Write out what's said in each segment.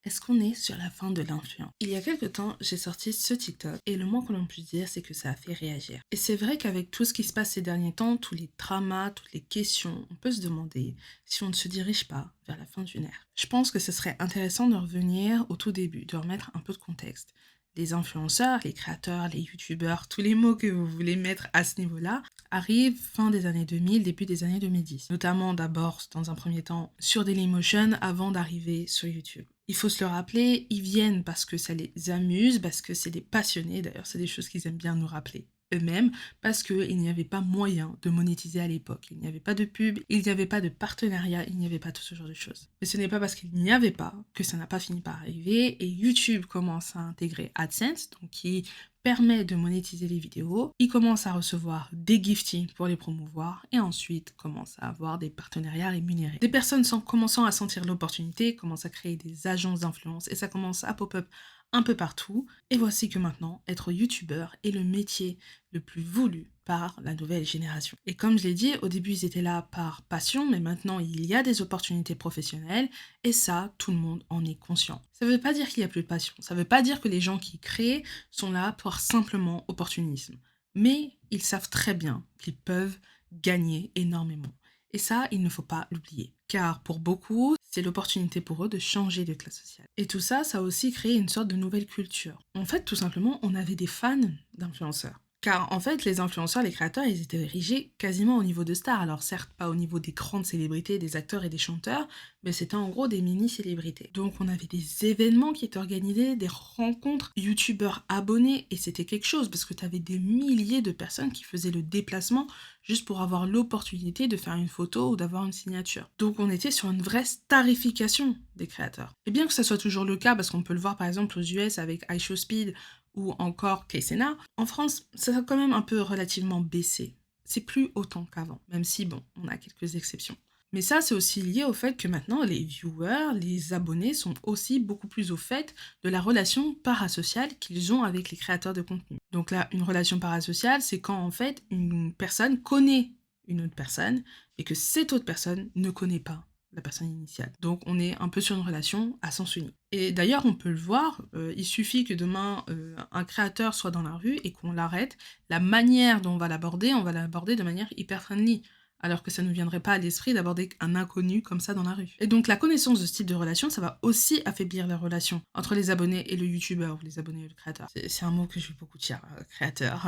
Est-ce qu'on est sur la fin de l'influence? Il y a quelque temps, j'ai sorti ce TikTok et le moins que l'on puisse dire, c'est que ça a fait réagir. Et c'est vrai qu'avec tout ce qui se passe ces derniers temps, tous les dramas, toutes les questions, on peut se demander si on ne se dirige pas vers la fin d'une ère. Je pense que ce serait intéressant de revenir au tout début, de remettre un peu de contexte. Les influenceurs, les créateurs, les youtubeurs, tous les mots que vous voulez mettre à ce niveau-là, arrivent fin des années 2000, début des années 2010. Notamment d'abord, dans un premier temps, sur Dailymotion avant d'arriver sur YouTube. Il faut se le rappeler, ils viennent parce que ça les amuse, parce que c'est des passionnés, d'ailleurs c'est des choses qu'ils aiment bien nous rappeler eux-mêmes, parce qu'il n'y avait pas moyen de monétiser à l'époque. Il n'y avait pas de pub, il n'y avait pas de partenariat, il n'y avait pas tout ce genre de choses. Mais ce n'est pas parce qu'il n'y avait pas que ça n'a pas fini par arriver, et YouTube commence à intégrer AdSense, donc qui permet de monétiser les vidéos, il commence à recevoir des giftings pour les promouvoir et ensuite commence à avoir des partenariats rémunérés. Des personnes commençant à sentir l'opportunité commencent à créer des agences d'influence et ça commence à pop-up un peu partout. Et voici que maintenant, être youtubeur est le métier le plus voulu par la nouvelle génération. Et comme je l'ai dit, au début ils étaient là par passion, mais maintenant il y a des opportunités professionnelles et ça, tout le monde en est conscient. Ça veut pas dire qu'il y a plus de passion, ça veut pas dire que les gens qui créent sont là pour simplement opportunisme. Mais ils savent très bien qu'ils peuvent gagner énormément. Et ça, il ne faut pas l'oublier. Car pour beaucoup, c'est l'opportunité pour eux de changer de classe sociale. Et tout ça, ça a aussi créé une sorte de nouvelle culture. En fait, tout simplement, on avait des fans d'influenceurs. Car en fait, les influenceurs, les créateurs, ils étaient érigés quasiment au niveau de stars. Alors certes, pas au niveau des grandes célébrités, des acteurs et des chanteurs, mais c'était en gros des mini-célébrités. Donc on avait des événements qui étaient organisés, des rencontres, youtubeurs abonnés, et c'était quelque chose, parce que tu avais des milliers de personnes qui faisaient le déplacement juste pour avoir l'opportunité de faire une photo ou d'avoir une signature. Donc on était sur une vraie starification des créateurs. Et bien que ça soit toujours le cas, parce qu'on peut le voir par exemple aux US avec iShowSpeed, ou encore Kaysena, en France, ça a quand même un peu relativement baissé. C'est plus autant qu'avant, même si, bon, on a quelques exceptions. Mais ça, c'est aussi lié au fait que maintenant, les viewers, les abonnés sont aussi beaucoup plus au fait de la relation parasociale qu'ils ont avec les créateurs de contenu. Donc là, une relation parasociale, c'est quand en fait une personne connaît une autre personne, mais que cette autre personne ne connaît pas la personne initiale. Donc on est un peu sur une relation à sens unique. Et d'ailleurs, on peut le voir, il suffit que demain, un créateur soit dans la rue et qu'on l'arrête, la manière dont on va l'aborder de manière hyper friendly, alors que ça ne viendrait pas à l'esprit d'aborder un inconnu comme ça dans la rue. Et donc la connaissance de ce type de relation, ça va aussi affaiblir la relation entre les abonnés et le youtubeur, ou les abonnés et le créateur. C'est un mot que je vais beaucoup dire, créateur.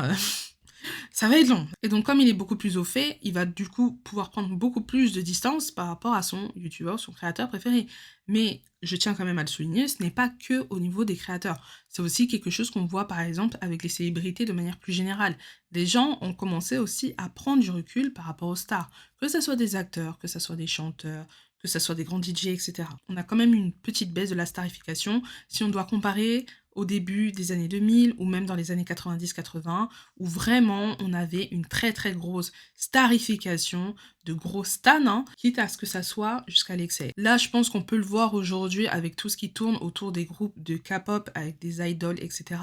Ça va être long. Et donc, comme il est beaucoup plus au fait, il va du coup pouvoir prendre beaucoup plus de distance par rapport à son youtubeur, son créateur préféré. Mais je tiens quand même à le souligner, ce n'est pas que au niveau des créateurs. C'est aussi quelque chose qu'on voit par exemple avec les célébrités de manière plus générale. Des gens ont commencé aussi à prendre du recul par rapport aux stars. Que ce soit des acteurs, que ce soit des chanteurs, que ce soit des grands DJ, etc. On a quand même une petite baisse de la starification si on doit comparer au début des années 2000 ou même dans les années 90-80, où vraiment on avait une très très grosse starification, de gros stans, hein, quitte à ce que ça soit jusqu'à l'excès. Là, je pense qu'on peut le voir aujourd'hui avec tout ce qui tourne autour des groupes de K-pop, avec des idoles, etc.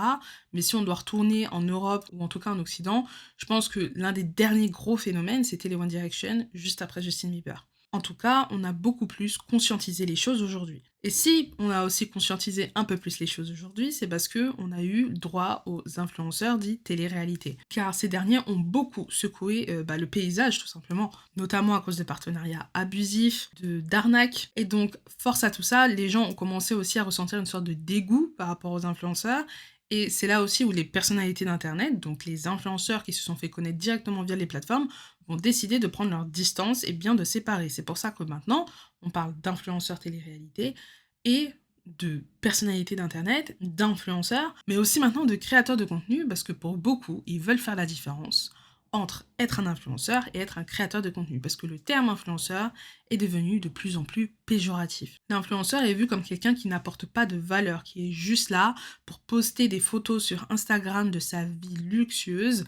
Mais si on doit retourner en Europe, ou en tout cas en Occident, je pense que l'un des derniers gros phénomènes, c'était les One Direction, juste après Justin Bieber. En tout cas, on a beaucoup plus conscientisé les choses aujourd'hui. Et si on a aussi conscientisé un peu plus les choses aujourd'hui, c'est parce que on a eu droit aux influenceurs dits télé-réalité. Car ces derniers ont beaucoup secoué le paysage, tout simplement, notamment à cause de partenariats abusifs, d'arnaques. Et donc, force à tout ça, les gens ont commencé aussi à ressentir une sorte de dégoût par rapport aux influenceurs. Et c'est là aussi où les personnalités d'Internet, donc les influenceurs qui se sont fait connaître directement via les plateformes, vont décider de prendre leur distance et bien de séparer. C'est pour ça que maintenant, on parle d'influenceurs télé-réalité et de personnalités d'Internet, d'influenceurs, mais aussi maintenant de créateurs de contenu, parce que pour beaucoup, ils veulent faire la différence entre être un influenceur et être un créateur de contenu, parce que le terme influenceur est devenu de plus en plus péjoratif. L'influenceur est vu comme quelqu'un qui n'apporte pas de valeur, qui est juste là pour poster des photos sur Instagram de sa vie luxueuse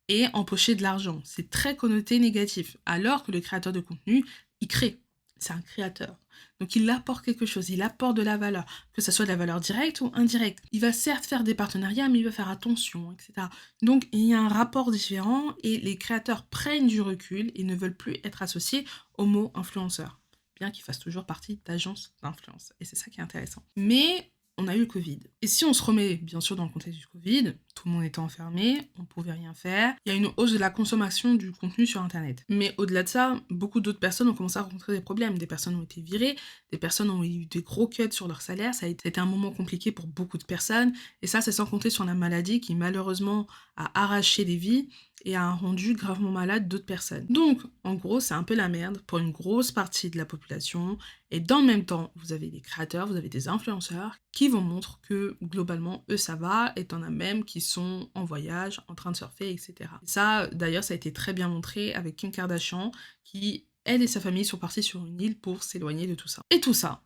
et empocher de l'argent. C'est très connoté négatif, alors que le créateur de contenu, il crée. C'est un créateur. Donc il apporte quelque chose, il apporte de la valeur, que ce soit de la valeur directe ou indirecte. Il va certes faire des partenariats, mais il va faire attention, etc. Donc il y a un rapport différent et les créateurs prennent du recul et ne veulent plus être associés au mot influenceur. bien qu'ils fassent toujours partie d'agences d'influence. Et c'est ça qui est intéressant. Mais on a eu le Covid. Et si on se remet bien sûr dans le contexte du Covid, tout le monde était enfermé, on pouvait rien faire, il y a une hausse de la consommation du contenu sur Internet. Mais au-delà de ça, beaucoup d'autres personnes ont commencé à rencontrer des problèmes. Des personnes ont été virées, des personnes ont eu des gros cuts sur leur salaire, ça a été un moment compliqué pour beaucoup de personnes. Et ça, c'est sans compter sur la maladie qui malheureusement a arraché des vies et a rendu gravement malade d'autres personnes. Donc, en gros, c'est un peu la merde pour une grosse partie de la population. Et dans le même temps, vous avez des créateurs, vous avez des influenceurs qui vous montrent que globalement, eux, ça va, et t'en as même qui sont en voyage, en train de surfer, etc. Et ça, d'ailleurs, ça a été très bien montré avec Kim Kardashian, qui, elle et sa famille, sont partis sur une île pour s'éloigner de tout ça. Et tout ça,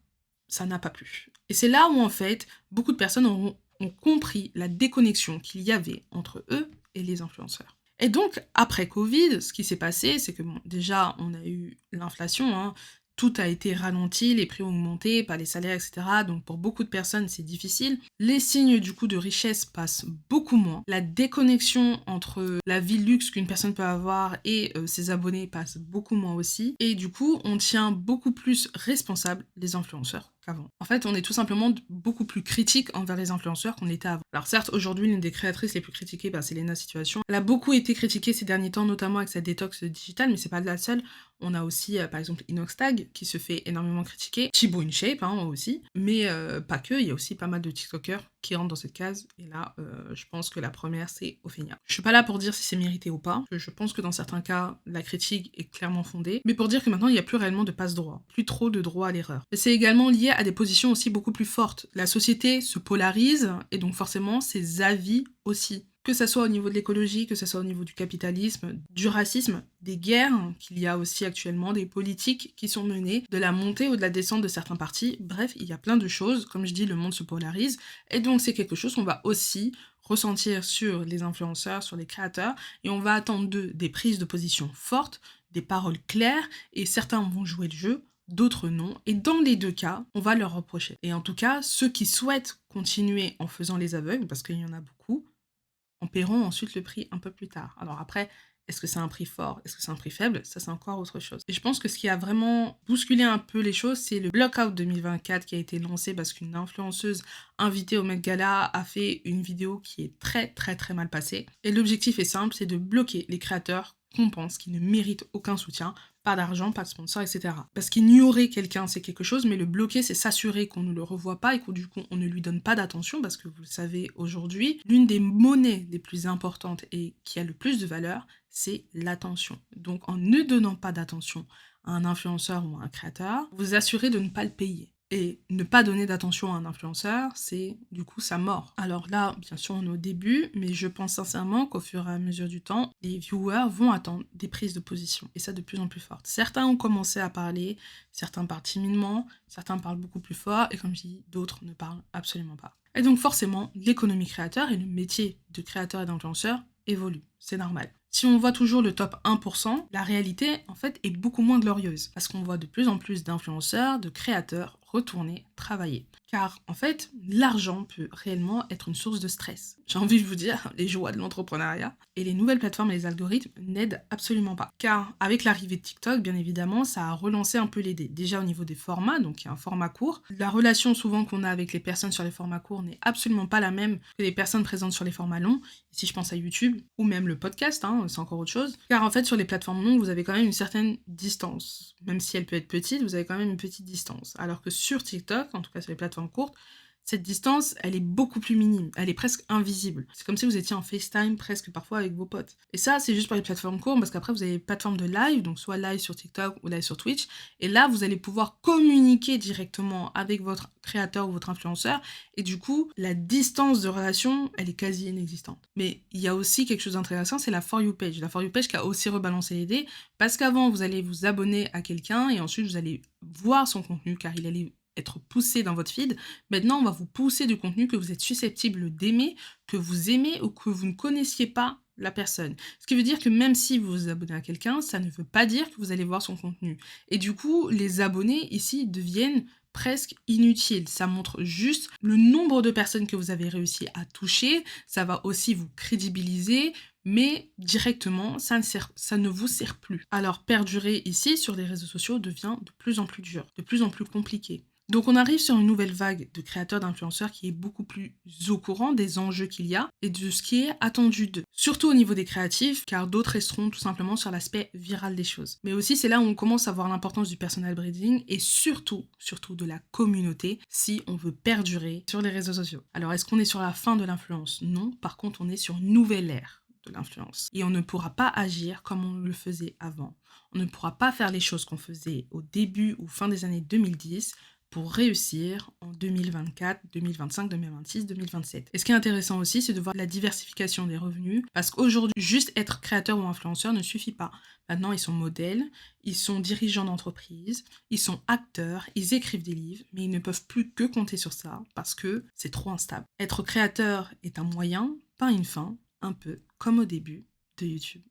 ça n'a pas plu. Et c'est là où, en fait, beaucoup de personnes ont compris la déconnexion qu'il y avait entre eux et les influenceurs. Et donc, après Covid, ce qui s'est passé, c'est que bon, déjà, on a eu l'inflation, hein, tout a été ralenti, les prix ont augmenté, pas les salaires, etc. Donc pour beaucoup de personnes, c'est difficile. Les signes du coup de richesse passent beaucoup moins. La déconnexion entre la vie de luxe qu'une personne peut avoir et ses abonnés passe beaucoup moins aussi. Et du coup, on tient beaucoup plus responsables les influenceurs qu'avant. En fait, on est tout simplement beaucoup plus critique envers les influenceurs qu'on l'était avant. Alors certes, aujourd'hui, l'une des créatrices les plus critiquées, c'est Léna Situation. Elle a beaucoup été critiquée ces derniers temps, notamment avec sa détox digitale, mais c'est pas la seule. On a aussi, par exemple, Inoxtag, qui se fait énormément critiquer. Thibaut InShape, aussi. Mais pas que, il y a aussi pas mal de TikTokers qui rentrent dans cette case. Et là, je pense que la première, c'est Ophénia. Je suis pas là pour dire si c'est mérité ou pas. Je pense que dans certains cas, la critique est clairement fondée. Mais pour dire que maintenant, il n'y a plus réellement de passe-droit. Plus trop de droit à l'erreur. Mais c'est également lié à des positions aussi beaucoup plus fortes. La société se polarise, et donc forcément, ses avis aussi. Que ça soit au niveau de l'écologie, que ça soit au niveau du capitalisme, du racisme, des guerres qu'il y a aussi actuellement, des politiques qui sont menées, de la montée ou de la descente de certains partis. Bref, il y a plein de choses. Comme je dis, le monde se polarise. Et donc, c'est quelque chose qu'on va aussi ressentir sur les influenceurs, sur les créateurs. Et on va attendre d'eux des prises de position fortes, des paroles claires. Et certains vont jouer le jeu, d'autres non. Et dans les deux cas, on va leur reprocher. Et en tout cas, ceux qui souhaitent continuer en faisant les aveugles, parce qu'il y en a beaucoup, en paieront ensuite le prix un peu plus tard. Alors après, est-ce que c'est un prix fort? Est-ce que c'est un prix faible? Ça, c'est encore autre chose. Et je pense que ce qui a vraiment bousculé un peu les choses, c'est le Blockout 2024 qui a été lancé parce qu'une influenceuse invitée au Met Gala a fait une vidéo qui est très très très mal passée. Et l'objectif est simple, c'est de bloquer les créateurs qu'on pense qui ne méritent aucun soutien, pas d'argent, pas de sponsor, etc. Parce qu'ignorer quelqu'un, c'est quelque chose, mais le bloquer, c'est s'assurer qu'on ne le revoit pas et que du coup, on ne lui donne pas d'attention, parce que vous le savez aujourd'hui, l'une des monnaies les plus importantes et qui a le plus de valeur, c'est l'attention. Donc en ne donnant pas d'attention à un influenceur ou à un créateur, vous assurez de ne pas le payer. Et ne pas donner d'attention à un influenceur, c'est du coup sa mort. Alors là, bien sûr, on est au début, mais je pense sincèrement qu'au fur et à mesure du temps, les viewers vont attendre des prises de position, et ça de plus en plus fortes. Certains ont commencé à parler, certains parlent timidement, certains parlent beaucoup plus fort, et comme je dis, d'autres ne parlent absolument pas. Et donc forcément, l'économie créateur et le métier de créateur et d'influenceur évolue, c'est normal. Si on voit toujours le top 1%, la réalité, en fait, est beaucoup moins glorieuse. Parce qu'on voit de plus en plus d'influenceurs, de créateurs retourner travailler. Car, en fait, l'argent peut réellement être une source de stress. J'ai envie de vous dire, les joies de l'entrepreneuriat et les nouvelles plateformes et les algorithmes n'aident absolument pas. Car, avec l'arrivée de TikTok, bien évidemment, ça a relancé un peu les dés. Déjà au niveau des formats, donc il y a un format court. La relation souvent qu'on a avec les personnes sur les formats courts n'est absolument pas la même que les personnes présentes sur les formats longs. Si je pense à YouTube, ou même le podcast, c'est encore autre chose. Car en fait, sur les plateformes longues, vous avez quand même une certaine distance. Même si elle peut être petite, vous avez quand même une petite distance. Alors que sur TikTok, en tout cas sur les plateformes courtes, cette distance, elle est beaucoup plus minime, elle est presque invisible. C'est comme si vous étiez en FaceTime presque parfois avec vos potes. Et ça, c'est juste pour les plateformes courtes, parce qu'après, vous avez les plateformes de live, donc soit live sur TikTok ou live sur Twitch, et là, vous allez pouvoir communiquer directement avec votre créateur ou votre influenceur, et du coup, la distance de relation, elle est quasi inexistante. Mais il y a aussi quelque chose d'intéressant, c'est la For You page. La For You page qui a aussi rebalancé les dés, parce qu'avant, vous allez vous abonner à quelqu'un, et ensuite, vous allez voir son contenu, car il allait être poussé dans votre feed. Maintenant, on va vous pousser du contenu que vous êtes susceptible d'aimer, que vous aimez ou que vous ne connaissiez pas la personne. Ce qui veut dire que même si vous vous abonnez à quelqu'un, ça ne veut pas dire que vous allez voir son contenu. Et du coup, les abonnés ici deviennent presque inutiles. Ça montre juste le nombre de personnes que vous avez réussi à toucher. Ça va aussi vous crédibiliser, mais directement, ça ne vous sert plus. Alors perdurer ici sur les réseaux sociaux devient de plus en plus dur, de plus en plus compliqué. Donc on arrive sur une nouvelle vague de créateurs d'influenceurs qui est beaucoup plus au courant des enjeux qu'il y a et de ce qui est attendu d'eux. Surtout au niveau des créatifs, car d'autres resteront tout simplement sur l'aspect viral des choses. Mais aussi c'est là où on commence à voir l'importance du personal branding et surtout de la communauté si on veut perdurer sur les réseaux sociaux. Alors est-ce qu'on est sur la fin de l'influence? Non, par contre on est sur une nouvelle ère de l'influence. Et on ne pourra pas agir comme on le faisait avant. On ne pourra pas faire les choses qu'on faisait au début ou fin des années 2010 pour réussir en 2024, 2025, 2026, 2027. Et ce qui est intéressant aussi, c'est de voir la diversification des revenus, parce qu'aujourd'hui, juste être créateur ou influenceur ne suffit pas. Maintenant, ils sont modèles, ils sont dirigeants d'entreprise, ils sont acteurs, ils écrivent des livres, mais ils ne peuvent plus que compter sur ça, parce que c'est trop instable. Être créateur est un moyen, pas une fin, un peu comme au début de YouTube.